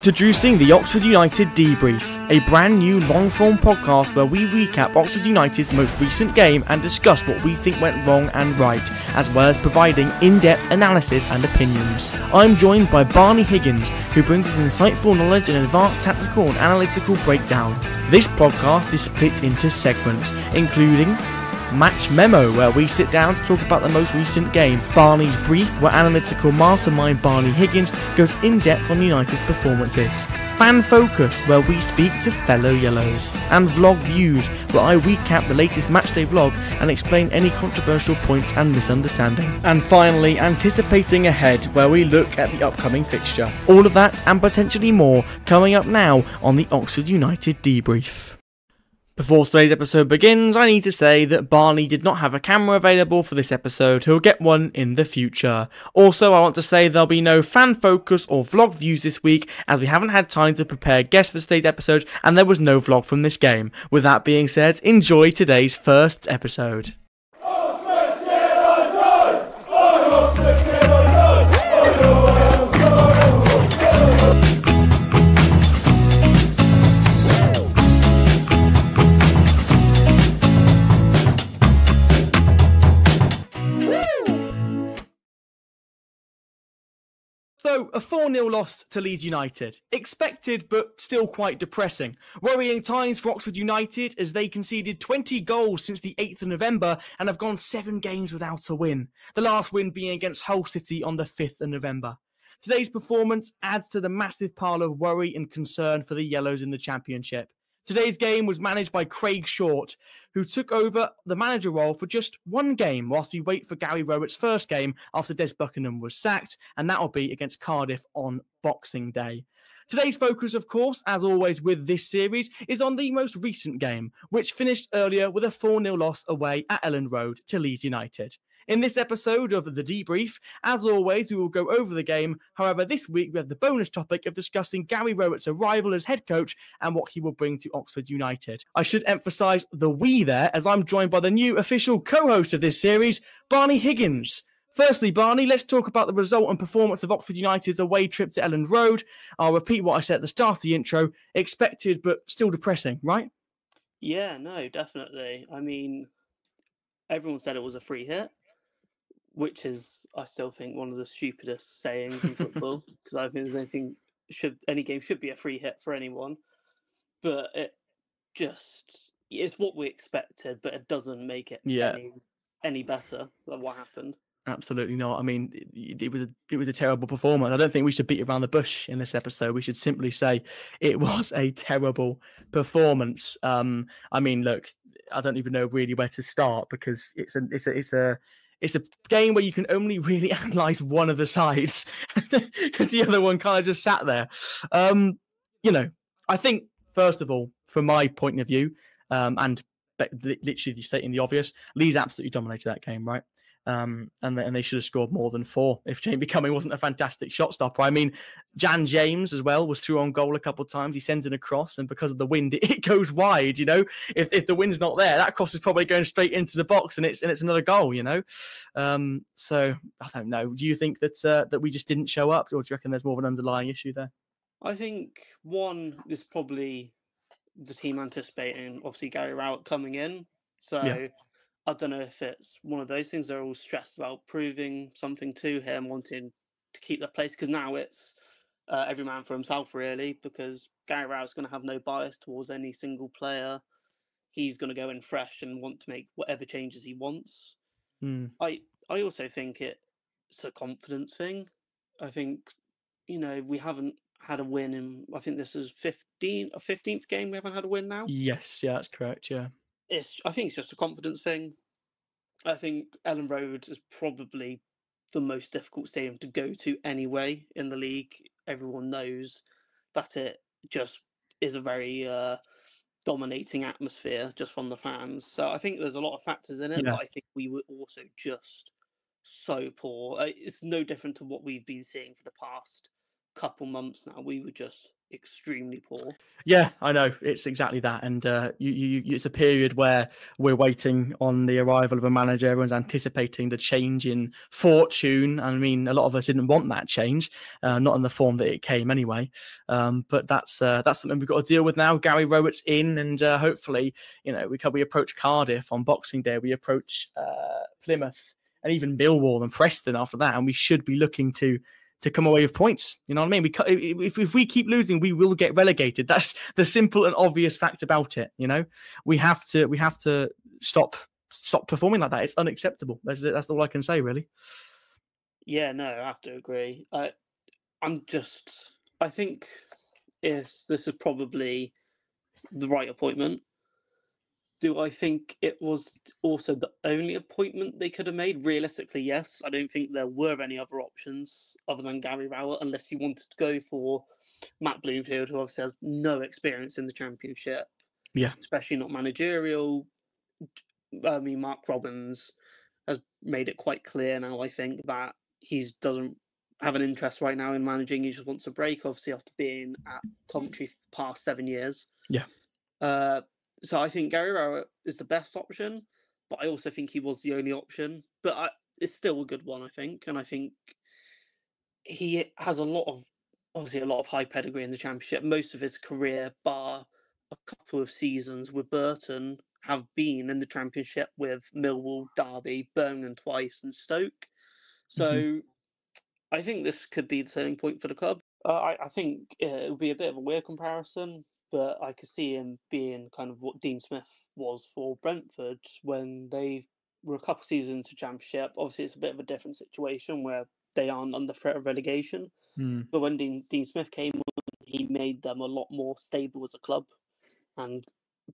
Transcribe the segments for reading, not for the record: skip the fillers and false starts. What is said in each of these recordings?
Introducing the Oxford United Debrief, a brand new long-form podcast where we recap Oxford United's most recent game and discuss what we think went wrong and right, as well as providing in-depth analysis and opinions. I'm joined by Barney Higgins, who brings his insightful knowledge and advanced tactical and analytical breakdown. This podcast is split into segments, including Match Memo, where we sit down to talk about the most recent game, Barneys Breif, where analytical mastermind Barney Higgins goes in-depth on United's performances, Fan Focus, where we speak to fellow Yellows, and Vlog Views, where I recap the latest matchday vlog and explain any controversial points and misunderstanding. And finally, Anticipating Ahead, where we look at the upcoming fixture. All of that and potentially more coming up now on the Oxford United Debrief. Before today's episode begins, I need to say that Barney did not have a camera available for this episode. He'll get one in the future. Also, I want to say there'll be no fan focus or vlog views this week, as we haven't had time to prepare guests for today's episode, and there was no vlog from this game. With that being said, enjoy today's first episode. So, a 4-0 loss to Leeds United. Expected, but still quite depressing. Worrying times for Oxford United as they conceded 20 goals since the 8th of November and have gone 7 games without a win. The last win being against Hull City on the 5th of November. Today's performance adds to the massive pile of worry and concern for the Yellows in the Championship. Today's game was managed by Craig Short, who took over the manager role for just one game whilst we wait for Gary Rowett's first game after Des Buckingham was sacked, and that'll be against Cardiff on Boxing Day. Today's focus, of course, as always with this series, is on the most recent game, which finished earlier with a 4-0 loss away at Elland Road to Leeds United. In this episode of the Debrief, as always, we will go over the game. However, this week we have the bonus topic of discussing Gary Rowett's arrival as head coach and what he will bring to Oxford United. I should emphasise the we there, as I'm joined by the new official co-host of this series, Barney Higgins. Firstly, Barney, let's talk about the result and performance of Oxford United's away trip to Elland Road. I'll repeat what I said at the start of the intro. Expected, but still depressing, right? Yeah, no, definitely. I mean, everyone said it was a free hit, which is, I still think, one of the stupidest sayings in football, because I think any game should be a free hit for anyone. But it's what we expected, but it doesn't make it any better than what happened. Absolutely not. I mean, it was a terrible performance. I don't think we should beat around the bush in this episode. We should simply say it was a terrible performance. I mean, look, I don't even know really where to start, because it's a game where you can only really analyse one of the sides, because the other one kind of just sat there. I think, first of all, from my point of view, and literally stating the obvious, Leeds absolutely dominated that game, right? And they should have scored more than 4 if Jamie Cumming wasn't a fantastic shot stopper. I mean, Jan James as well was through on goal a couple of times. He sends in a cross, and because of the wind, it goes wide. You know, if the wind's not there, that cross is probably going straight into the box, and it's another goal. You know, so I don't know. Do you think that we just didn't show up, or do you reckon there's more of an underlying issue there? I think one is probably the team anticipating, obviously, Gary Rowett coming in. So yeah. I don't know if it's one of those things. They're all stressed about proving something to him, wanting to keep their place, because now it's every man for himself, really, because Gary Rowett's going to have no bias towards any single player. He's going to go in fresh and want to make whatever changes he wants. I also think it's a confidence thing. I think, we haven't had a win in, I think this is 15th game we haven't had a win now. Yes, yeah, that's correct, yeah. I think it's just a confidence thing. I think Elland Road is probably the most difficult stadium to go to anyway in the league. Everyone knows that it just is a very dominating atmosphere just from the fans. So I think there's a lot of factors in it, but I think we were also just so poor. It's no different to what we've been seeing for the past couple months now. We were just extremely poor. Yeah, I know. It's exactly that. And it's a period where we're waiting on the arrival of a manager. Everyone's anticipating the change in fortune. I mean, a lot of us didn't want that change, not in the form that it came anyway. But that's something we've got to deal with now. Gary Rowett's in, and hopefully, we approach Cardiff on Boxing Day. We approach Plymouth and even Millwall and Preston after that. And we should be looking to come away with points. You know what I mean? If we keep losing, we will get relegated. That's the simple and obvious fact about it. We have to stop performing like that. It's unacceptable. That's all I can say, really. Yeah, no, I have to agree. I think this is probably the right appointment. Do I think it was also the only appointment they could have made? Realistically, yes. I don't think there were any other options other than Gary Rowett, unless you wanted to go for Matt Bloomfield, who obviously has no experience in the Championship. Yeah. Especially not managerial. I mean, Mark Robbins has made it quite clear now, I think, that he doesn't have an interest right now in managing. He just wants a break, obviously, after being at Coventry for the past 7 years. Yeah. So I think Gary Rowett is the best option, but I also think he was the only option. But it's still a good one, I think. And I think he has a lot of high pedigree in the Championship. Most of his career, bar a couple of seasons with Burton, have been in the Championship with Millwall, Derby, Birmingham twice, and Stoke. So I think this could be the turning point for the club. I think it would be a bit of a weird comparison, but I could see him being kind of what Dean Smith was for Brentford when they were a couple of seasons into Championship. Obviously, it's a bit of a different situation where they aren't under threat of relegation. But when Dean Smith came on, he made them a lot more stable as a club and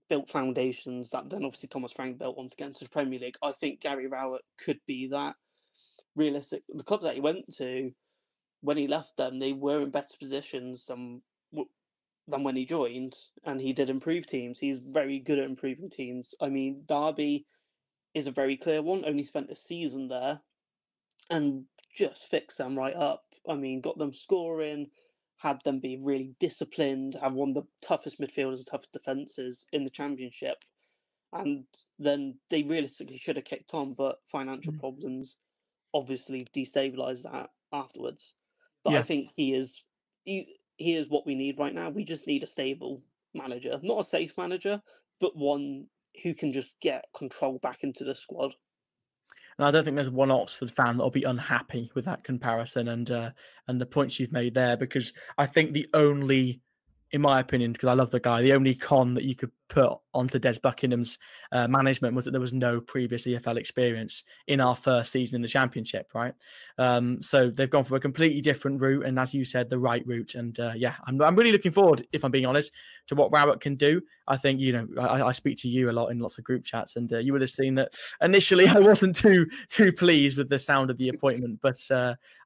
built foundations that then obviously Thomas Frank built on to get into the Premier League. I think Gary Rowett could be that. Realistic. The clubs that he went to, when he left them, they were in better positions than when he joined, and he did improve teams. He's very good at improving teams. I mean, Derby is a very clear one. Only spent a season there, and just fixed them right up. I mean, got them scoring, had them be really disciplined, have one of the toughest midfielders and toughest defences in the Championship. And then they realistically should have kicked on, but financial problems obviously destabilised that afterwards. But I think he is what we need right now. We just need a stable manager, not a safe manager, but one who can just get control back into the squad. And I don't think there's one Oxford fan that'll be unhappy with that comparison and the points you've made there, because I think the only, in my opinion, because I love the guy, the only con that you could put onto Des Buckingham's management was that there was no previous EFL experience in our first season in the Championship, right? So they've gone for a completely different route, and as you said, the right route. And I'm really looking forward, if I'm being honest, to what Rowett can do. I think, I speak to you a lot in lots of group chats, and you would have seen that initially I wasn't too pleased with the sound of the appointment, but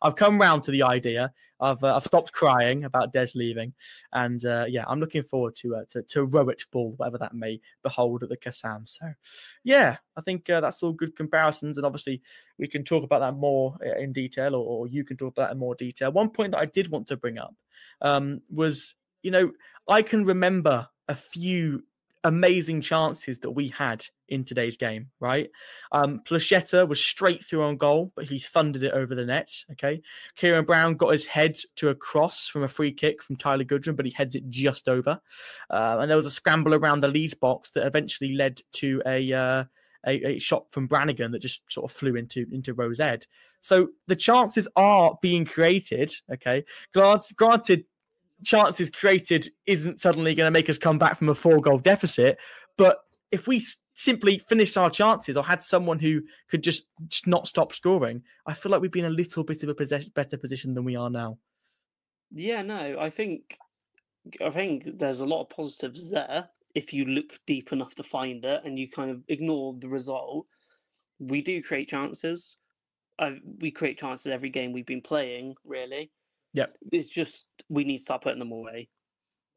I've come round to the idea. I've stopped crying about Des leaving, and I'm looking forward to Rowett Ball, whatever that may behold at the Kassam. So, I think that's all good comparisons, and obviously we can talk about that more in detail, or you can talk about that in more detail. One point that I did want to bring up was, I can remember a few amazing chances that we had in today's game, right? Plachetta was straight through on goal, but he thundered it over the net, okay? Kieran Brown got his head to a cross from a free kick from Tyler Goodrum, but he heads it just over. And there was a scramble around the Leeds box that eventually led to a shot from Brannigan that just sort of flew into Rose Ed. So the chances are being created, okay? Granted, chances created isn't suddenly going to make us come back from a 4-goal deficit, but if we simply finished our chances or had someone who could just not stop scoring, I feel like we'd be in a little bit of a better position than we are now. Yeah, no, I think there's a lot of positives there if you look deep enough to find it and you kind of ignore the result. We do create chances. We create chances every game we've been playing, really. Yep. It's just we need to start putting them away.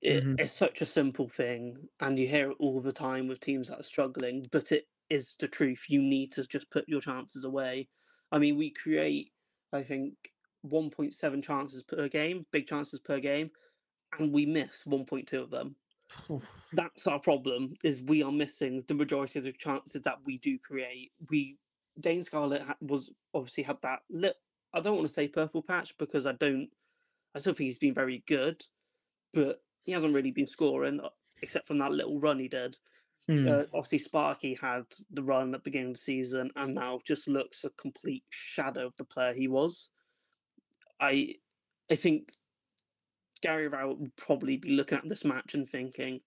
It's such a simple thing, and you hear it all the time with teams that are struggling, but it is the truth. You need to just put your chances away. I mean, we create, I think, 1.7 chances per game, big chances per game, and we miss 1.2 of them. That's our problem, is we are missing the majority of the chances that we do create. Dane Scarlett was obviously had that I don't want to say purple patch, because I still think he's been very good, but he hasn't really been scoring except from that little run he did. Obviously, Sparky had the run at the beginning of the season, and now just looks a complete shadow of the player he was. I think Gary Rowett would probably be looking at this match and thinking,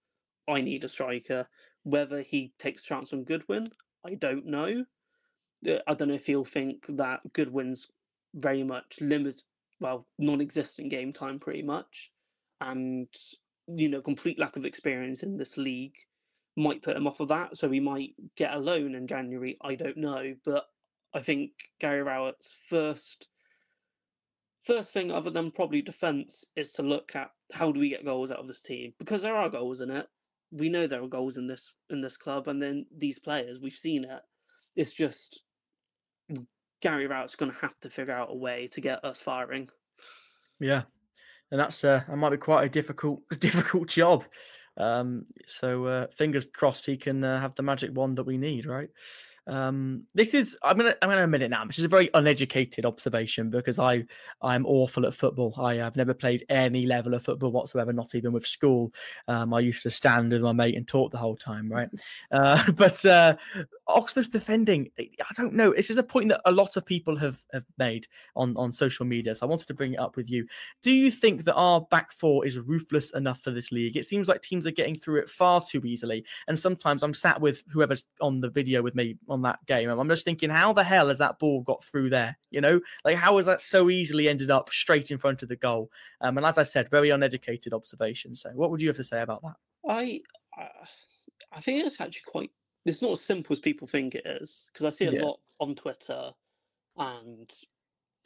I need a striker. Whether he takes a chance on Goodwin, I don't know. I don't know if he'll think that Goodwin's very much non-existent game time pretty much, and complete lack of experience in this league might put him off of that. So we might get a loan in January. I don't know, but I think Gary Rowett's first thing, other than probably defence, is to look at how do we get goals out of this team, because there are goals in it. We know there are goals in this club, and then these players, we've seen it. It's just Gary Rowett's going to have to figure out a way to get us firing. Yeah, and that might be quite a difficult job. So fingers crossed he can have the magic wand that we need, right? This is I'm gonna admit it now. This is a very uneducated observation, because I'm awful at football. I have never played any level of football whatsoever, not even with school. I used to stand with my mate and talk the whole time, right? But Oxford's defending, I don't know. This is a point that a lot of people have made on social media, so I wanted to bring it up with you. Do you think that our back four is ruthless enough for this league? It seems like teams are getting through it far too easily, and sometimes I'm sat with whoever's on the video with me on that game, and I'm just thinking, how the hell has that ball got through there? Like, how has that so easily ended up straight in front of the goal? And as I said, very uneducated observation. So what would you have to say about that? I think it's actually it's not as simple as people think it is, because I see a lot on Twitter and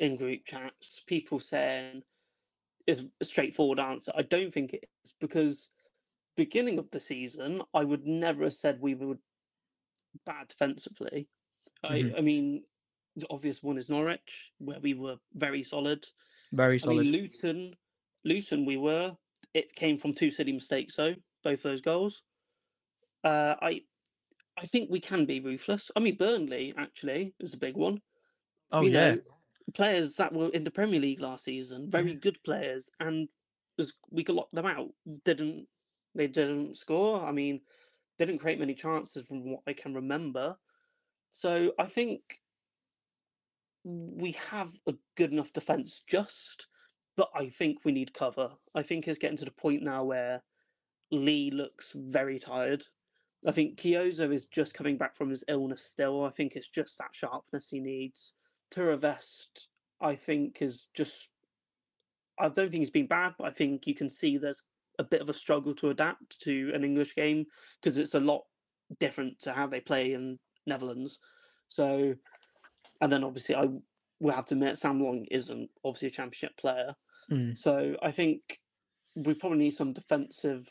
in group chats, people saying it's a straightforward answer. I don't think it is, because beginning of the season, I would never have said we were bad defensively. I mean, the obvious one is Norwich, where we were very solid. Very solid. I mean, Luton, it came from two silly mistakes, though, both those goals. I think we can be ruthless. I mean, Burnley, actually, is a big one. Oh, yeah. Players that were in the Premier League last season, very good players, and we could lock them out. They didn't score. I mean, they didn't create many chances from what I can remember. So I think we have a good enough defence, but I think we need cover. I think it's getting to the point now where Lee looks very tired. I think Kyozo is just coming back from his illness still. I think it's just that sharpness he needs. Turavest, I think, I don't think he's been bad, but I think you can see there's a bit of a struggle to adapt to an English game, because it's a lot different to how they play in Netherlands. So, and then obviously I will have to admit, Sam Long isn't obviously a championship player. So I think we probably need some defensive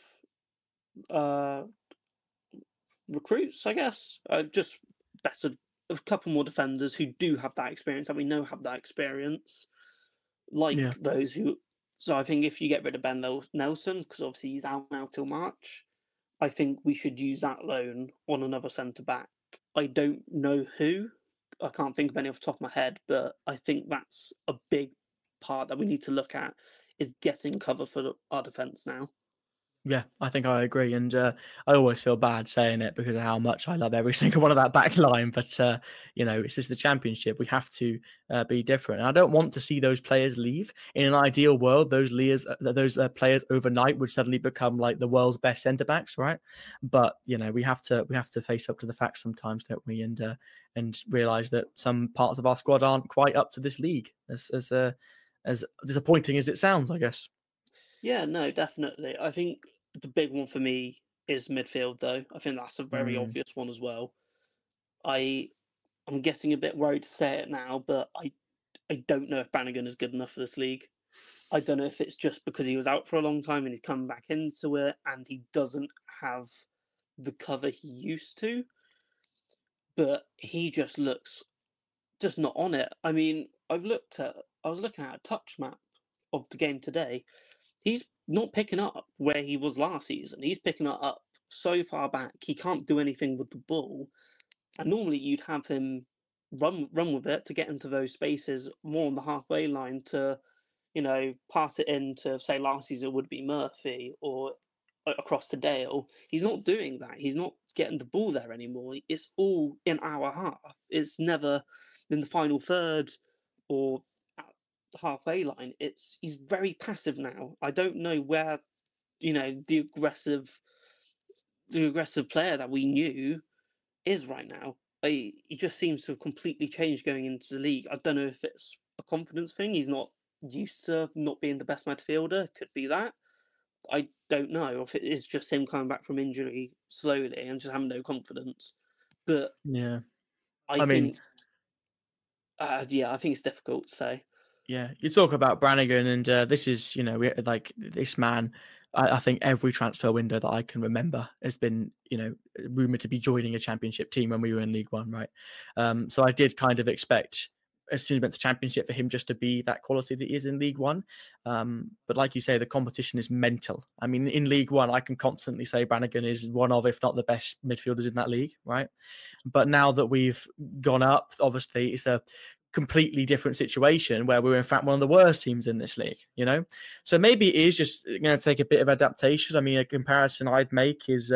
recruits, I guess. Just better, a couple more defenders who do have that experience, and we know have that experience, those who. So I think if you get rid of Ben Nelson, because obviously he's out now till March, I think we should use that loan on another centre back. I don't know who. I can't think of any off the top of my head, but I think that's a big part that we need to look at, is getting cover for our defence now. Yeah, I think I agree, and I always feel bad saying it because of how much I love every single one of that back line. But it's just the Championship. We have to be different, and I don't want to see those players leave. In an ideal world, those players overnight would suddenly become like the world's best centre backs, right? But we have to face up to the facts sometimes, don't we? And realise that some parts of our squad aren't quite up to this league, as disappointing as it sounds, I guess. Yeah, no, definitely. I think the big one for me is midfield, though. I think that's a very obvious one as well. I'm getting a bit worried to say it now, but I don't know if Bannigan is good enough for this league. I don't know if it's just because he was out for a long time and he's come back into it and he doesn't have the cover he used to, but he just looks just not on it. I mean, I was looking at a touch map of the game today. He's not picking up where he was last season. He's picking it up so far back. He can't do anything with the ball. And normally you'd have him run with it to get into those spaces more on the halfway line to, pass it in to, say, last season would be Murphy or across to Dale. He's not doing that. He's not getting the ball there anymore. It's all in our half. It's never in the final third or at the halfway line. He's very passive now. I don't know where, the aggressive player that we knew is right now. He just seems to have completely changed going into the league. I don't know if it's a confidence thing. He's not used to not being the best midfielder. Could be that. I don't know if it is just him coming back from injury slowly and just having no confidence. But yeah, I think it's difficult to say. Yeah, you talk about Brannigan, and this is, like this man. I think every transfer window that I can remember has been, rumored to be joining a championship team when we were in League One, right? So I did kind of expect, as soon as we went to championship, for him just to be that quality that he is in League One. But like you say, the competition is mental. I mean, in League One, I can constantly say Brannigan is one of, if not the best midfielders in that league, right? But now that we've gone up, obviously, it's a completely different situation where we're in fact one of the worst teams in this league, So maybe it is just going to take a bit of adaptation. I mean, a comparison I'd make is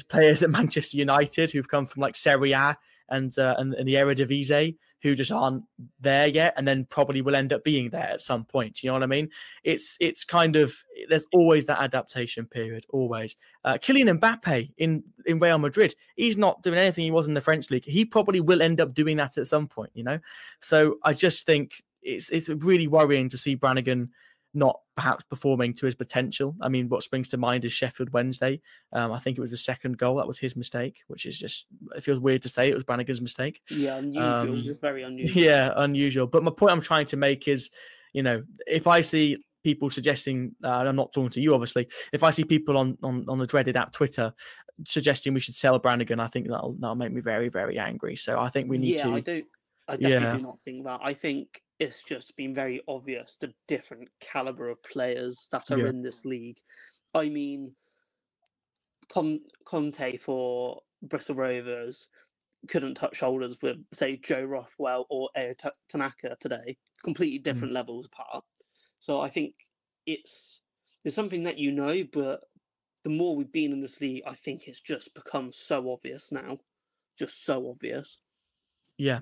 players at Manchester United who've come from like Serie A and the Eredivisie who just aren't there yet, and then probably will end up being there at some point. You know what I mean? It's kind of, there's always that adaptation period, always. Kylian Mbappe in Real Madrid, he's not doing anything he was in the French league. He probably will end up doing that at some point, So I just think it's really worrying to see Brannigan not perhaps performing to his potential. I mean, what springs to mind is Sheffield Wednesday. I think it was the second goal. That was his mistake, which is just, it feels weird to say it was Brannigan's mistake. Yeah, unusual. It's very unusual. Yeah, unusual. But my point I'm trying to make is, if I see people suggesting, and I'm not talking to you, obviously, if I see people on the dreaded app Twitter suggesting we should sell Brannigan, I think that'll make me very, very angry. So I think we need to. I definitely do not think that. I think it's just been very obvious the different caliber of players that are in this league. I mean, Conte for Bristol Rovers couldn't touch shoulders with, say, Joe Rothwell or Ayo Tanaka today. Completely different levels apart. So I think it's something that but the more we've been in this league, I think it's just become so obvious now. Just so obvious. Yeah.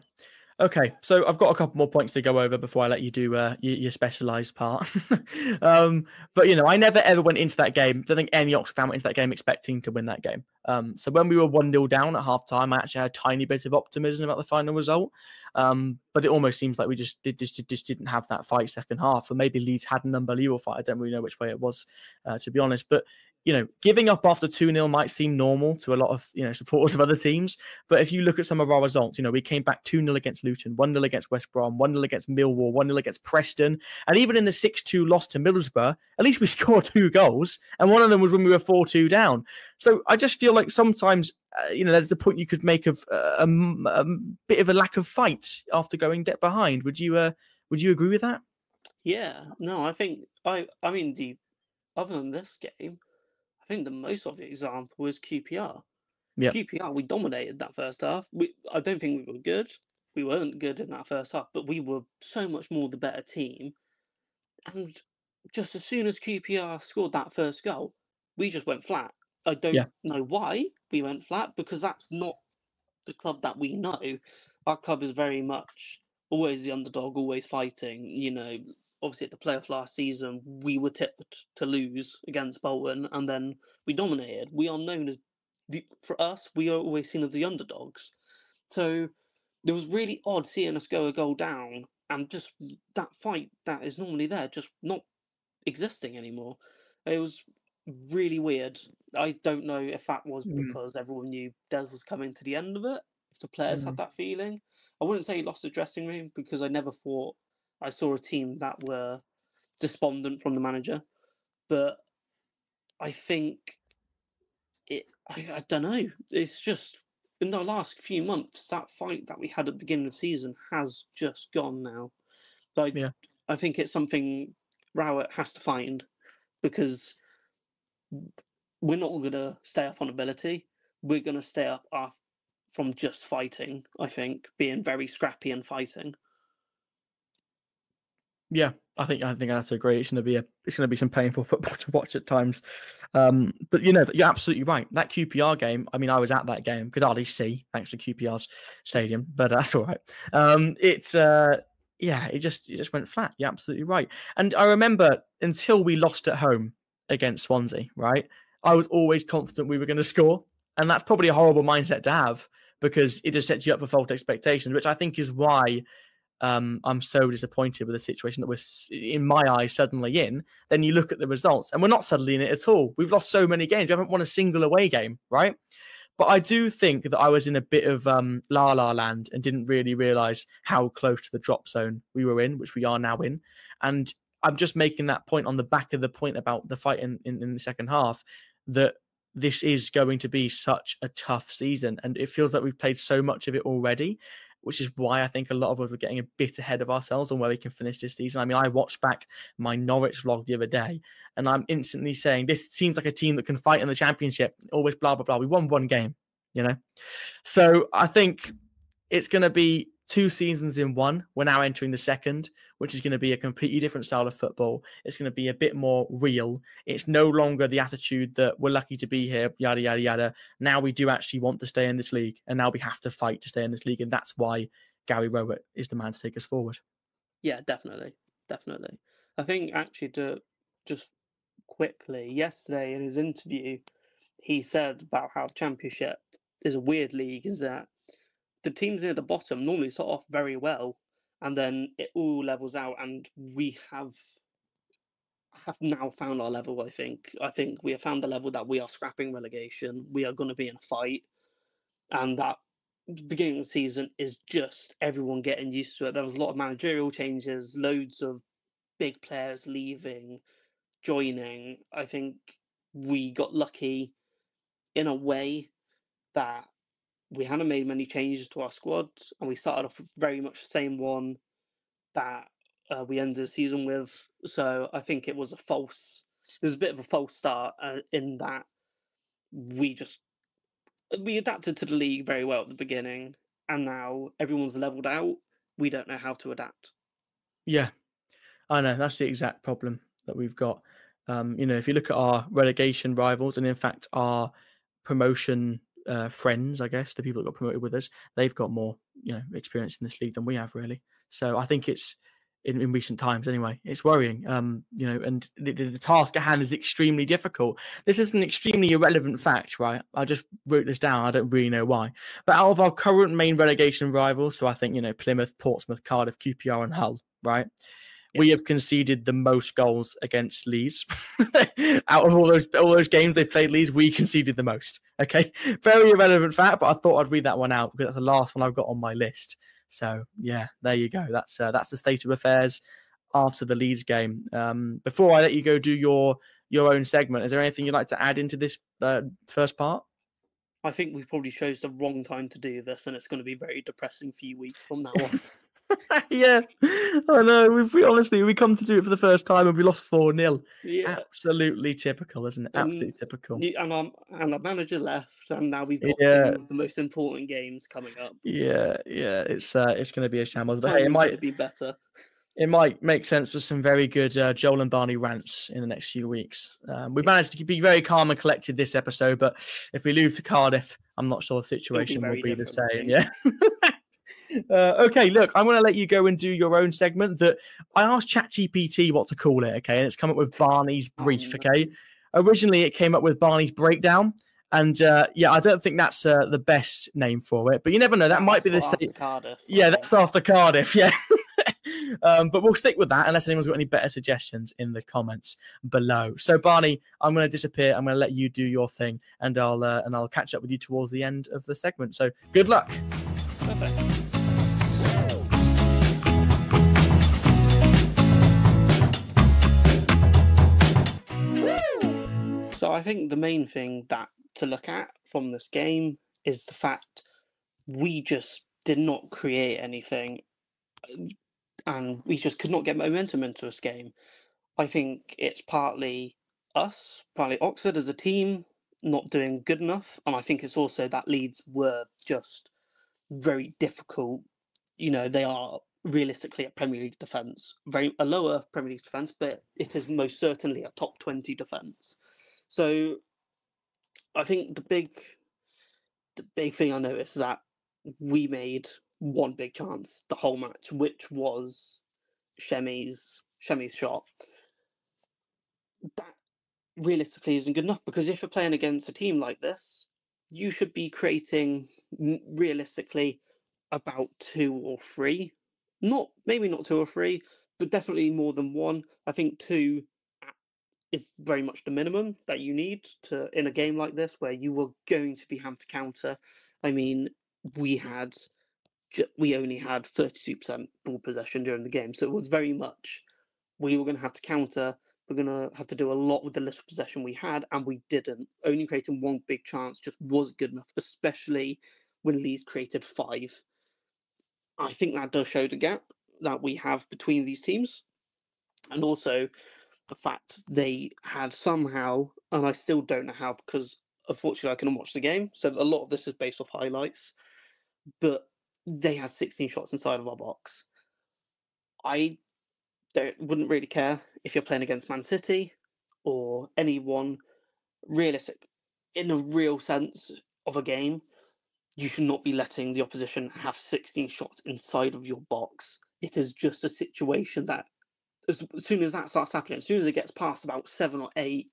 Okay, so I've got a couple more points to go over before I let you do your specialised part. But, I never ever went into that game. I don't think any Oxford fan went into that game expecting to win that game. So when we were 1-0 down at half-time, I actually had a tiny bit of optimism about the final result. But it almost seems like we just didn't have that fight second half. Or maybe Leeds had an unbelievable fight. I don't really know which way it was, to be honest. But giving up after 2-0 might seem normal to a lot of, supporters of other teams. But if you look at some of our results, we came back 2-0 against Luton, 1-0 against West Brom, 1-0 against Millwall, 1-0 against Preston. And even in the 6-2 loss to Middlesbrough, at least we scored 2 goals. And one of them was when we were 4-2 down. So I just feel like sometimes, there's the point you could make of a bit of a lack of fight after going debt behind. Would you agree with that? Yeah, no, I think, other than this game, I think the most obvious example is QPR. Yeah. QPR, we dominated that first half. I don't think we were good. We weren't good in that first half, but we were so much more the better team. And just as soon as QPR scored that first goal, we just went flat. I don't know why we went flat, because that's not the club that we know. Our club is very much always the underdog, always fighting. Obviously at the playoff last season, we were tipped to lose against Bolton, and then we dominated. We are known as, for us, we are always seen as the underdogs. So it was really odd seeing us go a goal down, and just that fight that is normally there, just not existing anymore. It was really weird. I don't know if that was because everyone knew Des was coming to the end of it, if the players had that feeling. I wouldn't say he lost the dressing room, because I never thought I saw a team that were despondent from the manager. But I think I don't know. It's just, in the last few months, that fight that we had at the beginning of the season has just gone now. I think it's something Rowett has to find, because we're not going to stay up on ability. We're going to stay up from just fighting, I think, being very scrappy and fighting. Yeah, I think that's a great. It's going to be some painful football to watch at times. But you're absolutely right. That QPR game. I mean, I was at that game. Could hardly see thanks to QPR's stadium, but that's all right. It just went flat. You're absolutely right. And I remember until we lost at home against Swansea, right? I was always confident we were going to score, and that's probably a horrible mindset to have because it just sets you up for false expectations, which I think is why I'm so disappointed with the situation that we're, in my eyes, suddenly in. Then you look at the results, and we're not suddenly in it at all. We've lost so many games. We haven't won a single away game, right? But I do think that I was in a bit of la-la land and didn't really realise how close to the drop zone we were in, which we are now in. And I'm just making that point on the back of the point about the fight in the second half, that this is going to be such a tough season. And it feels like we've played so much of it already, which is why I think a lot of us are getting a bit ahead of ourselves on where we can finish this season. I mean, I watched back my Norwich vlog the other day, and I'm instantly saying, this seems like a team that can fight in the Championship, always blah, blah, blah. We won one game, So I think it's going to be 2 seasons in one. We're now entering the second, which is going to be a completely different style of football. It's going to be a bit more real. It's no longer the attitude that we're lucky to be here, yada, yada, yada. Now we do actually want to stay in this league, and now we have to fight to stay in this league, and that's why Gary Rowett is the man to take us forward. Yeah, definitely. I think actually, to just quickly, yesterday in his interview, he said about how Championship is a weird league, is that the teams near the bottom normally start off very well, and then it all levels out, and we have now found our level. I think we have found the level that we are scrapping relegation. We are going to be in a fight, and that beginning of the season is just everyone getting used to it. There was a lot of managerial changes, loads of big players leaving, joining. I think we got lucky in a way that we hadn't made many changes to our squad, and we started off with very much the same one that we ended the season with. So I think it was a bit of a false start in that we adapted to the league very well at the beginning, and now everyone's leveled out. We don't know how to adapt. Yeah, I know. That's the exact problem that we've got. If you look at our relegation rivals, and in fact our promotion friends, I guess, the people that got promoted with us, they've got more, experience in this league than we have, really. So I think it's in recent times anyway, it's worrying. And the task at hand is extremely difficult. This is an extremely irrelevant fact, right? I just wrote this down. I don't really know why. But out of our current main relegation rivals, so I think, Plymouth, Portsmouth, Cardiff, QPR and Hull, right? We have conceded the most goals against Leeds. Out of all those games they played Leeds, we conceded the most. Okay, very irrelevant fact, but I thought I'd read that one out because that's the last one I've got on my list. So yeah, there you go. That's the state of affairs after the Leeds game. Before I let you go do your own segment, is there anything you'd like to add into this first part? I think we probably chose the wrong time to do this, and it's going to be very depressing few weeks from now on. Yeah, I know. We come to do it for the first time and we lost 4-0. Yeah, absolutely typical, isn't it? Absolutely typical. And our manager left, and now we've got two of the most important games coming up. Yeah. It's going to be a shambles, but hey, it might be better. It might make sense for some very good Joel and Barney rants in the next few weeks. We managed to be very calm and collected this episode, but if we lose to Cardiff, I'm not sure the situation will be the same. Yeah. Okay, look, I'm going to let you go and do your own segment that I asked ChatGPT what to call it, okay? And it's come up with Barneys Breif, okay? Originally, it came up with Barney's Breakdown. And I don't think that's the best name for it. But you never know. That might be the state. Cardiff. Yeah, that's after Cardiff, yeah. But we'll stick with that unless anyone's got any better suggestions in the comments below. So, Barney, I'm going to disappear. I'm going to let you do your thing. And I'll catch up with you towards the end of the segment. So, good luck. Perfect. So I think the main thing to look at from this game is the fact we just did not create anything, and we just could not get momentum into this game. I think it's partly us, probably Oxford as a team, not doing good enough. And I think it's also that Leeds were just very difficult. They are realistically a Premier League defence, a lower Premier League defence, but it is most certainly a top 20 defence. So I think the big thing I noticed is that we made one big chance the whole match, which was Shemi's shot. That realistically isn't good enough, because if you're playing against a team like this, you should be creating realistically about two or three. Maybe not two or three, but definitely more than one. I think two is very much the minimum that you need to in a game like this, where you were going to be having to counter. I mean, we only had 32% ball possession during the game, so it was very much we were going to have to counter. We're going to have to do a lot with the little possession we had, and we didn't. Only creating one big chance just wasn't good enough, especially when Leeds created 5. I think that does show the gap that we have between these teams, and also the fact they had somehow, and I still don't know how, because unfortunately I couldn't watch the game, so a lot of this is based off highlights, but they had 16 shots inside of our box. I wouldn't really care if you're playing against Man City or anyone realistic. In a real sense of a game, you should not be letting the opposition have 16 shots inside of your box. It is just a situation that as soon as that starts happening, as soon as it gets past about 7 or 8,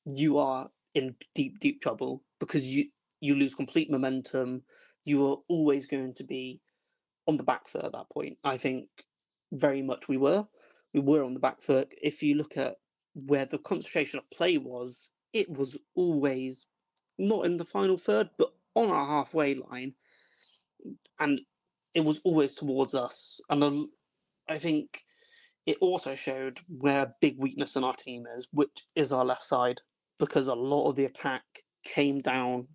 you are in deep, deep trouble, because you lose complete momentum. You are always going to be on the back foot at that point. I think very much we were on the back foot. If you look at where the concentration of play was, it was always not in the final third, but on our halfway line, and it was always towards us. And I think it also showed where a big weakness in our team is, which is our left side, because a lot of the attack came down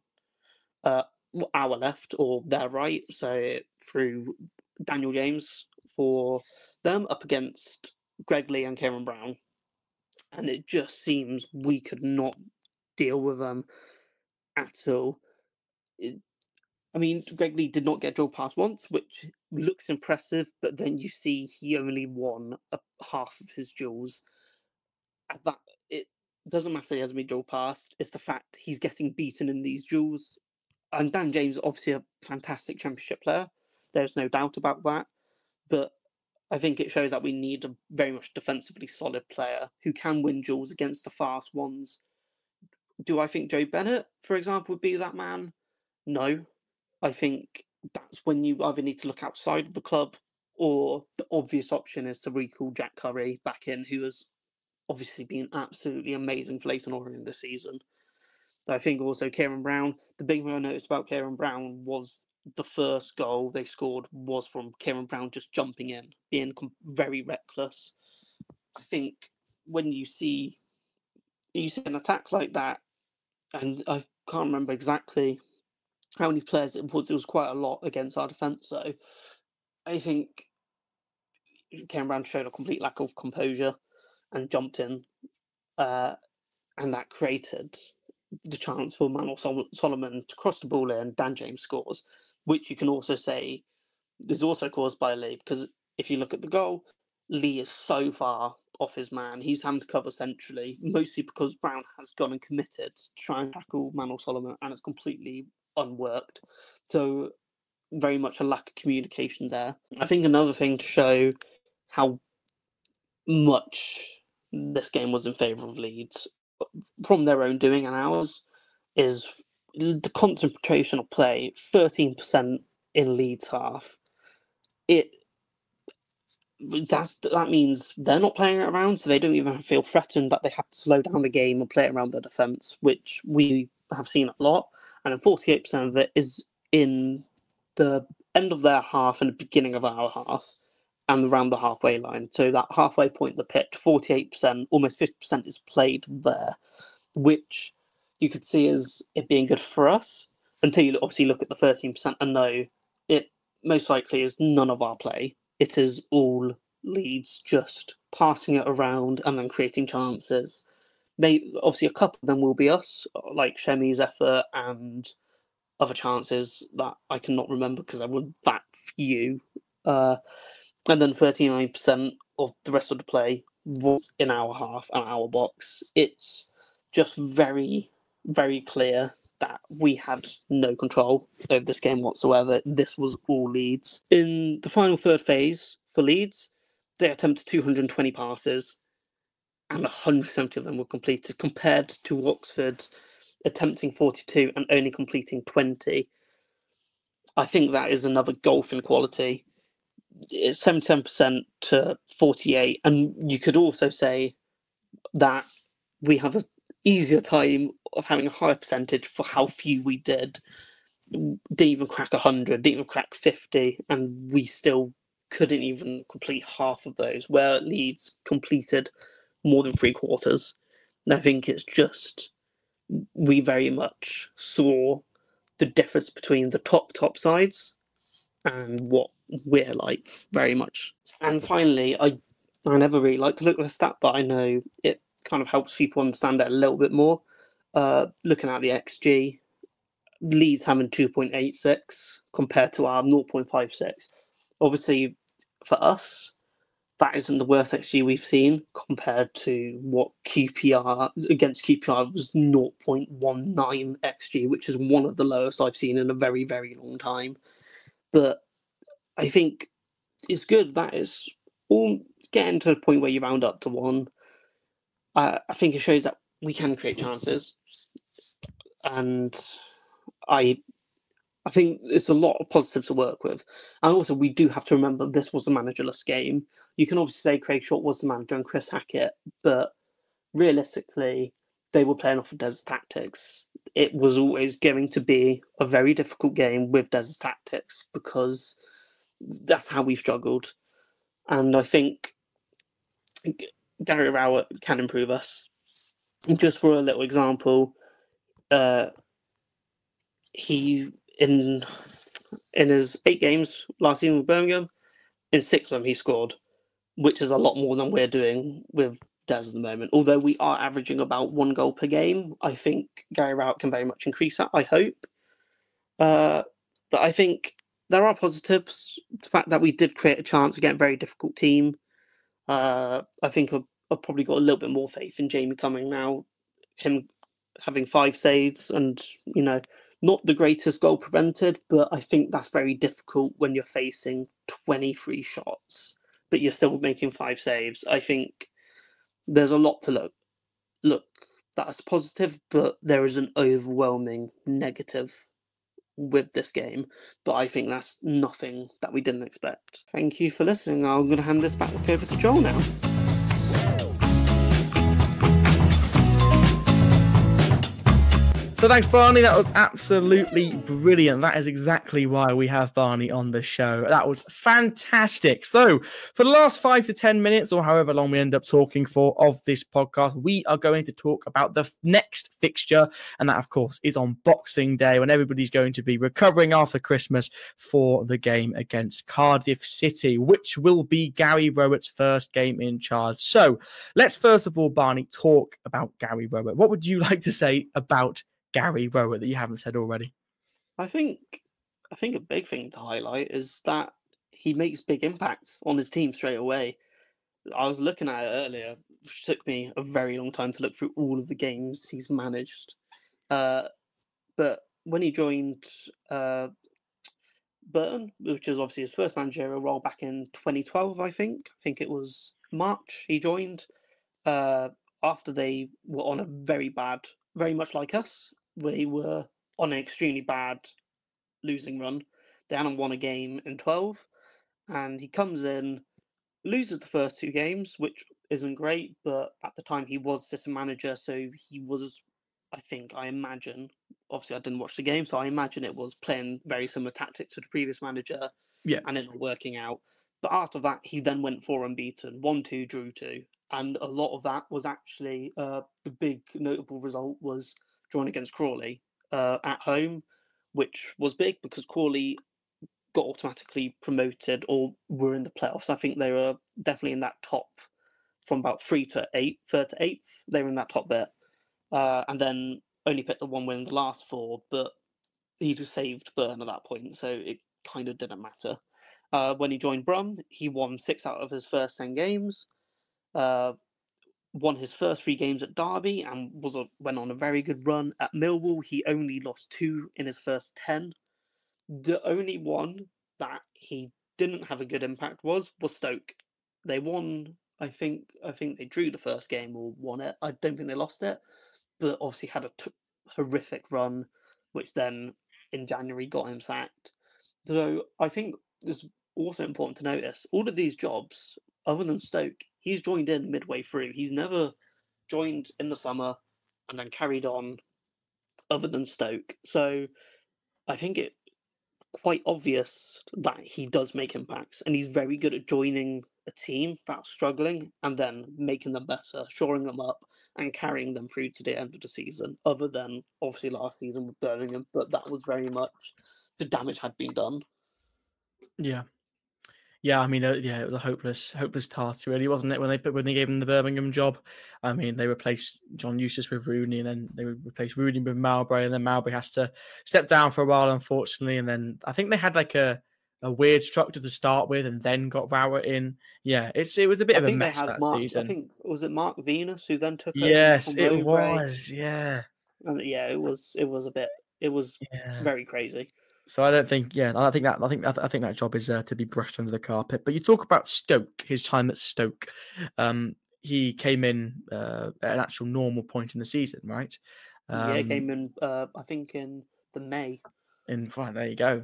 our left or their right, so through Daniel James for them up against Greg Lee and Kieran Brown, and it just seems we could not deal with them at all. I mean, Greg Lee did not get drilled past once, which looks impressive, but then you see he only won half of his duels. At that, it doesn't matter he hasn't been drilled past. It's the fact he's getting beaten in these duels. And Dan James is obviously a fantastic championship player. There's no doubt about that. But I think it shows that we need a very much defensively solid player who can win duels against the fast ones. Do I think Joe Bennett, for example, would be that man? No. I think that's when you either need to look outside of the club, or the obvious option is to recall Jack Curry back in, who has obviously been absolutely amazing for Leyton Orient this season. I think also Kieran Brown, the big thing I noticed about Kieran Brown was the first goal they scored was from Kieran Brown just jumping in, being very reckless. I think when you see an attack like that, and I can't remember exactly how many players it was quite a lot against our defence, so I think Kieran Brown showed a complete lack of composure and jumped in, and that created the chance for Manuel Solomon to cross the ball in. Dan James scores, which you can also say is also caused by Lee, because if you look at the goal, Lee is so far off his man. He's having to cover centrally, mostly because Brown has gone and committed to try and tackle Manuel Solomon, and it's completely unworked. So very much a lack of communication there. I think another thing to show how much this game was in favour of Leeds from their own doing and ours is the concentration of play. 13% in Leeds half. That means they're not playing it around, so they don't even feel threatened that they have to slow down the game and play it around their defence, which we have seen a lot. And then 48% of it is in the end of their half and the beginning of our half, and around the halfway line. So that halfway point of the pitch, 48%, almost 50% is played there, which you could see as it being good for us, until you obviously look at the 13% and know it most likely is none of our play. It is all Leeds just passing it around and then creating chances. Obviously, a couple of them will be us, like Shemi's effort and other chances that I cannot remember because there were that few. And then 39% of the rest of the play was in our half and our box. It's just very, very clear that we had no control over this game whatsoever. This was all Leeds. In the final third phase for Leeds, they attempted 220 passes and 170 of them were completed, compared to Oxford attempting 42 and only completing 20. I think that is another golf inequality. It's 77% to 48, and you could also say that we have an easier time of having a higher percentage for how few we did. Didn't even crack 100, didn't even crack 50, and we still couldn't even complete half of those, where Leeds completed more than 3/4. And I think it's just, we very much saw the difference between the top sides and what we're like, very much. And finally, I never really like to look at a stat, but I know it kind of helps people understand it a little bit more. Looking at the XG, Leeds having 2.86 compared to our 0.56. Obviously, for us, that isn't the worst XG we've seen compared to what QPR against QPR was 0.19 XG, which is one of the lowest I've seen in a very, very long time. But I think it's good that it's all getting to the point where you round up to 1. I think it shows that we can create chances, and I think it's a lot of positives to work with. And also, we do have to remember this was a managerless game. You can obviously say Craig Short was the manager and Chris Hackett, but realistically, they were playing off of Desert tactics. It was always going to be a very difficult game with Desert tactics because that's how we struggled. And I think Gary Rowett can improve us. Just for a little example, he in his 8 games last season with Birmingham, in 6 of them he scored, which is a lot more than we're doing with Des at the moment. Although we are averaging about 1 goal per game, I think Gary Rowett can very much increase that, I hope. But I think there are positives. The fact that we did create a chance against a very difficult team. I think I've probably got a little bit more faith in Jamie coming now. Him having 5 saves and, not the greatest goal prevented, but I think that's very difficult when you're facing 23 shots, but you're still making 5 saves. I think there's a lot to look that's positive, but there is an overwhelming negative with this game. But I think that's nothing that we didn't expect. Thank you for listening. I'm going to hand this back over to Joel now. So thanks, Barney. That was absolutely brilliant. That is exactly why we have Barney on the show. That was fantastic. So for the last 5 to 10 minutes, or however long we end up talking for of this podcast, we are going to talk about the next fixture. And that, of course, is on Boxing Day, when everybody's going to be recovering after Christmas for the game against Cardiff City, which will be Gary Rowett's first game in charge. So let's first of all, Barney, talk about Gary Rowett. What would you like to say about Gary Rowett that you haven't said already? I think a big thing to highlight is that he makes big impacts on his team straight away. I was looking at it earlier, which took me a very long time to look through all of the games he's managed. But when he joined Burton, which was obviously his first managerial role back in 2012, I think it was March he joined, after they were on a very much like us, we were on an extremely bad losing run. They hadn't won a game in 12, and he comes in, loses the first 2 games, which isn't great, but at the time he was assistant manager, so he was, I imagine, obviously I didn't watch the game, so I imagine it was playing very similar tactics to the previous manager, and it not working out. But after that, he then went 4 unbeaten, 1-2, drew 2, and a lot of that was actually the big notable result was drawing against Crawley at home, which was big because Crawley got automatically promoted or were in the playoffs. I think they were definitely in that top from about third to eighth. They were in that top bit, and then only picked the one win in the last four. But he just saved Burn at that point, so it kind of didn't matter. When he joined Brum, he won 6 out of his first 10 games. Won his first 3 games at Derby and went on a very good run. At Millwall, he only lost 2 in his first 10. The only one that he didn't have a good impact was Stoke. They won, I think they drew the first game or won it. I don't think they lost it, but obviously had a horrific run, which then in January got him sacked. So I think it's also important to notice all of these jobs, other than Stoke, he's joined in midway through. He's never joined in the summer and then carried on, other than Stoke. So I think it's quite obvious that he does make impacts, and he's very good at joining a team that's struggling and then making them better, shoring them up, and carrying them through to the end of the season. Other than obviously last season with Birmingham, but that was very much the damage had been done. Yeah. Yeah, I mean, it was a hopeless task, really, wasn't it? When they gave him the Birmingham job, I mean, they replaced John Eustace with Rooney, and then they replaced Rooney with Mowbray, and then Mowbray has to step down for a while, unfortunately. And then I think they had like a weird structure to start with, and then got Rowett in. Yeah, it was a bit of a mess that season. I think was it Mark Venus who then took over? Yes, it was. Yeah, and yeah, it was very crazy. So I think that job is to be brushed under the carpet. But you talk about Stoke, his time at Stoke. He came in at an actual normal point in the season, right? He came in, I think in the May. There you go.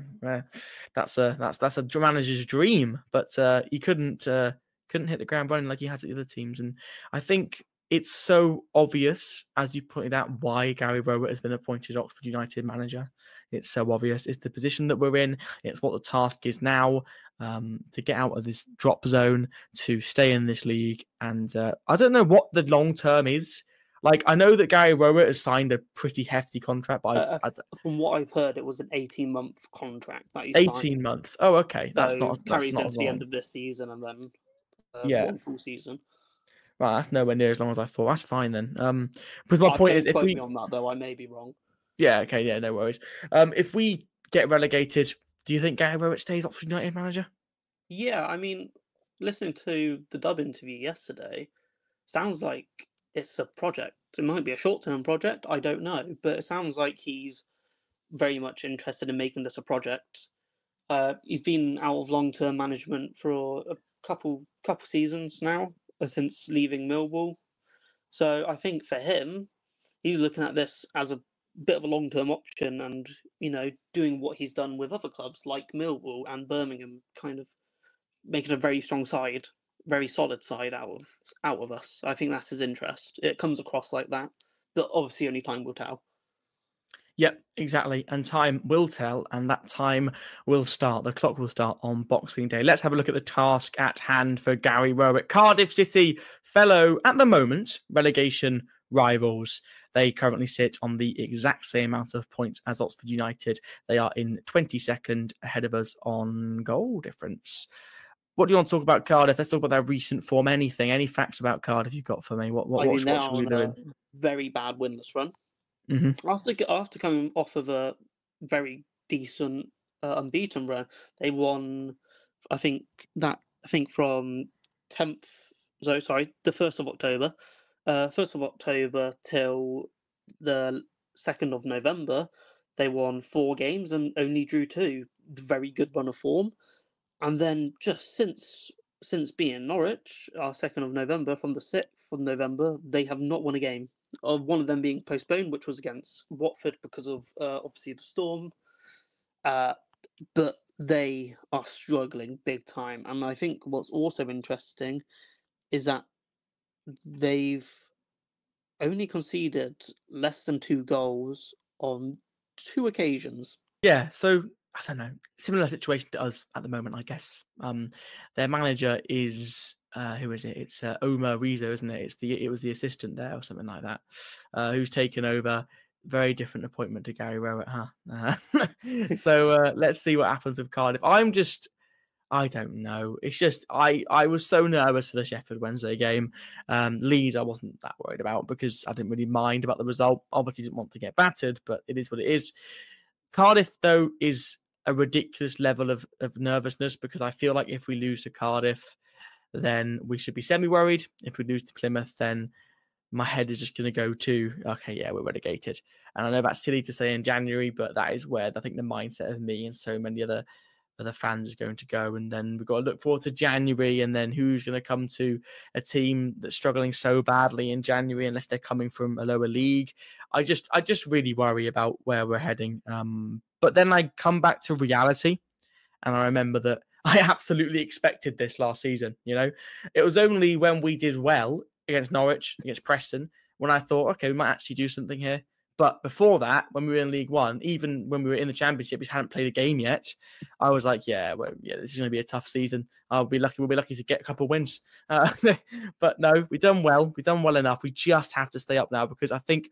That's a manager's dream, but he couldn't hit the ground running like he has at the other teams. And I think it's so obvious, as you pointed out, why Gary Rowett has been appointed Oxford United manager. It's so obvious. It's the position that we're in. It's what the task is now, to get out of this drop zone, to stay in this league. And I don't know what the long term is. Like, I know that Gary Rowett has signed a pretty hefty contract, but from what I've heard, it was an 18-month contract that he signed. 18 months. Oh, okay. That's so not carries not into the end of this season and then one full season. Right, that's nowhere near as long as I thought. That's fine then. But my point is, if we me on that though, I may be wrong. Yeah. Okay. Yeah. No worries. If we get relegated, do you think Gary Rowett stays Oxford United manager? Yeah. I mean, listening to the Dub interview yesterday, sounds like it's a project. It might be a short-term project. I don't know, but it sounds like he's very much interested in making this a project. He's been out of long-term management for a couple seasons now, since leaving Millwall. So I think for him, he's looking at this as a bit of a long-term option, and doing what he's done with other clubs like Millwall and Birmingham, kind of making a very strong side, very solid side out of us. I think that's his interest. It comes across like that, but obviously only time will tell. Yep, exactly. And time will tell, and that time will start. The clock will start on Boxing Day. Let's have a look at the task at hand for Gary Rowett. Cardiff City, fellow, at the moment, relegation rivals. They currently sit on the exact same amount of points as Oxford United. They are in 22nd, ahead of us on goal difference. What do you want to talk about Cardiff? Let's talk about their recent form. Any facts about Cardiff you've got for me? What should we be doing? Very bad winless run. Mm-hmm. After coming off of a very decent unbeaten run, they won. I think from the 1st of October, 1st of October till the 2nd of November, they won 4 games and only drew 2. Very good run of form, and then just since being Norwich, 2nd of November, from the 6th of November, they have not won a game. One of them being postponed, which was against Watford because of obviously the storm. But they are struggling big time. And I think what's also interesting is that they've only conceded less than 2 goals on 2 occasions. Yeah, so I don't know. Similar situation to us at the moment, I guess. Their manager is who is it? It's Omar Rizzo, isn't it? It was the assistant there or something like that, who's taken over. Very different appointment to Gary Rowett, huh? So let's see what happens with Cardiff. I'm just I don't know. It's just I was so nervous for the Sheffield Wednesday game. Leeds, I wasn't that worried about because I didn't really mind about the result. Obviously, didn't want to get battered, but it is what it is. Cardiff, though, is a ridiculous level of nervousness because I feel like if we lose to Cardiff, then we should be semi-worried. If we lose to Plymouth, then my head is just going to go to, okay, yeah, we're relegated. And I know that's silly to say in January, but that is where I think the mindset of me and so many other fans is going to go. And then we've got to look forward to January, and then who's going to come to a team that's struggling so badly in January unless they're coming from a lower league. I just really worry about where we're heading. But then I come back to reality, and I remember that I absolutely expected this last season. You know, it was only when we did well against Norwich, against Preston, when I thought, okay, we might actually do something here. But before that, when we were in League One, even when we were in the Championship, we hadn't played a game yet. I was like, yeah, this is going to be a tough season. We'll be lucky to get a couple of wins. But no, we've done well. We've done well enough. We just have to stay up now because I think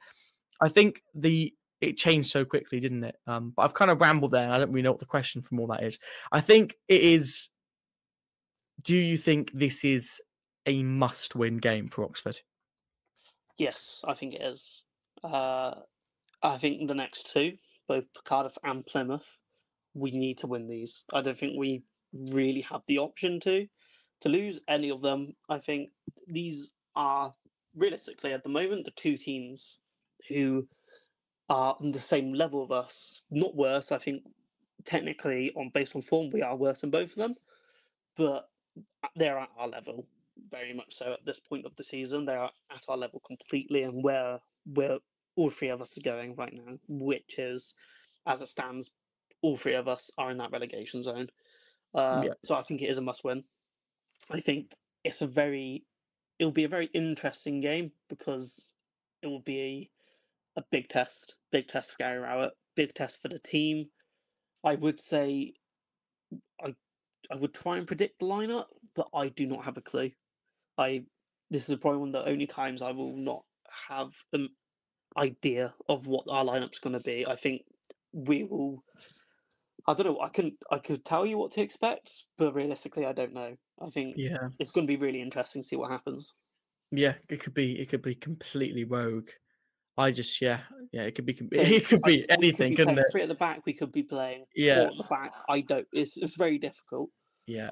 it changed so quickly, didn't it? But I've kind of rambled there. And I don't really know what the question from all that is. I think it is. Do you think this is a must-win game for Oxford? Yes, I think it is. I think the next two, both Cardiff and Plymouth, we need to win these. I don't think we really have the option to lose any of them. I think these are, realistically, at the moment, the two teams who are on the same level of us. Not worse. I think technically, based on form, we are worse than both of them. But they're at our level, very much so at this point of the season. They are at our level completely, and where all three of us are going right now, which is, as it stands, all three of us are in that relegation zone. So I think it is a must-win. I think it'll be a very interesting game because it will be a big test for Gary Rowett, big test for the team. I would say I would try and predict the lineup, but I do not have a clue. This is probably one of the only times I will not have an idea of what our lineup's going to be. I think we will. I don't know. I could tell you what to expect, but realistically, I don't know. I think it's going to be really interesting to see what happens. Yeah, it could be completely rogue. It could be anything, couldn't it? Three at the back, we could be playing 4 at the back. It's very difficult. Yeah.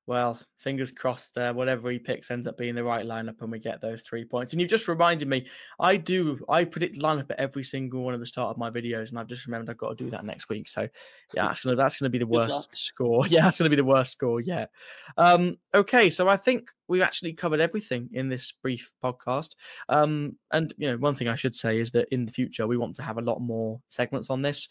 Well, fingers crossed, whatever he picks ends up being the right lineup and we get those 3 points. And you've just reminded me, I predict the lineup at every single one of the start of my videos, and I've just remembered I've got to do that next week. So yeah, that's gonna be the worst score. Yeah, that's gonna be the worst score yet. Okay, so I think we've actually covered everything in this brief podcast. And one thing I should say is that in the future we want to have a lot more segments on this.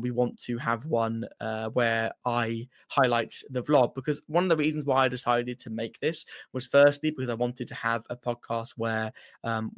We want to have one where I highlight the vlog, because one of the reasons why I decided to make this was firstly because I wanted to have a podcast where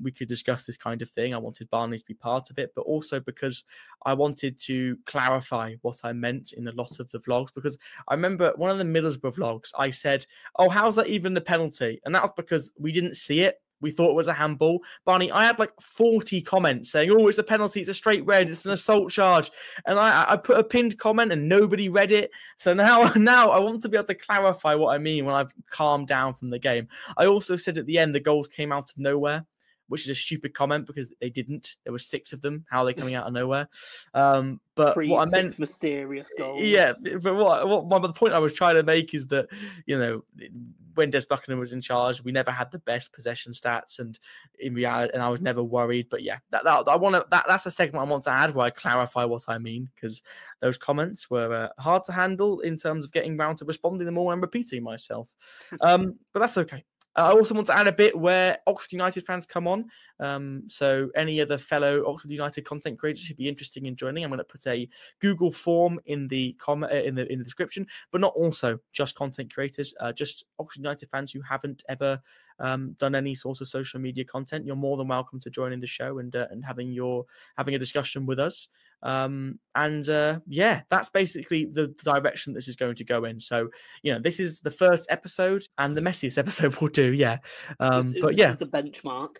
we could discuss this kind of thing. I wanted Barney to be part of it, but also because I wanted to clarify what I meant in a lot of the vlogs, because I remember one of the Middlesbrough vlogs, I said, oh, how's that even the penalty? And that was because we didn't see it. We thought it was a handball. Barney, I had like 40 comments saying, oh, it's a penalty, it's a straight red, it's an assault charge. And I put a pinned comment and nobody read it. So now I want to be able to clarify what I mean when I've calmed down from the game. I also said at the end the goals came out of nowhere, which is a stupid comment because they didn't. There were 6 of them. How are they coming out of nowhere? But what I meant, mysterious goals. Yeah, but what the point I was trying to make is that when Des Buckingham was in charge, we never had the best possession stats, and in reality, and I was never worried. But yeah, that's a segment I want to add where I clarify what I mean, because those comments were hard to handle in terms of getting round to responding to them all and repeating myself. But that's okay. I also want to add a bit where Oxford United fans come on. So any other fellow Oxford United content creators who'd be interested in joining, I'm going to put a Google form in the in the description, but not also just content creators, just Oxford United fans who haven't ever done any sort of social media content. You're more than welcome to join in the show and having a discussion with us. That's basically the direction this is going to go in. So this is the first episode and the messiest episode we'll do. Yeah, this is the benchmark.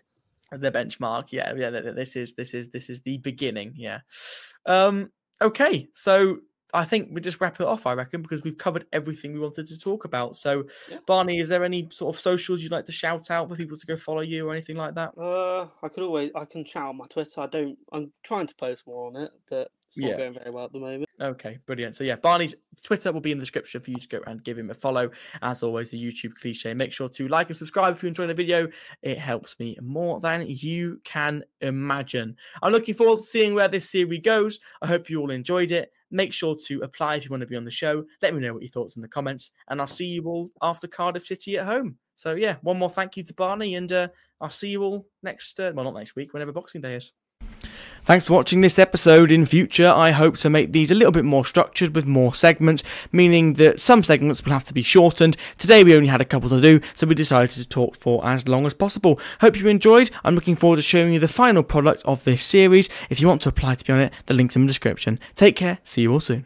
The benchmark. Yeah. This is the beginning. Yeah. Okay. So I think we just wrap it off, I reckon, because we've covered everything we wanted to talk about. So, Yeah. Barney, is there any sort of socials you'd like to shout out for people to go follow you or anything like that? I can shout out my Twitter. I'm trying to post more on it, but it's not going very well at the moment. Okay, brilliant. So yeah, Barney's Twitter will be in the description for you to go and give him a follow. As always, the YouTube cliche. Make sure to like and subscribe if you enjoy the video. It helps me more than you can imagine. I'm looking forward to seeing where this series goes. I hope you all enjoyed it. Make sure to apply if you want to be on the show. Let me know what your thoughts in the comments. And I'll see you all after Cardiff City at home. So yeah, one more thank you to Barney. And I'll see you all next, well, not next week, whenever Boxing Day is. Thanks for watching this episode. In future, I hope to make these a little bit more structured with more segments, meaning that some segments will have to be shortened. Today we only had a couple to do, so we decided to talk for as long as possible. Hope you enjoyed. I'm looking forward to showing you the final product of this series. If you want to apply to be on it, the link's in the description. Take care. See you all soon.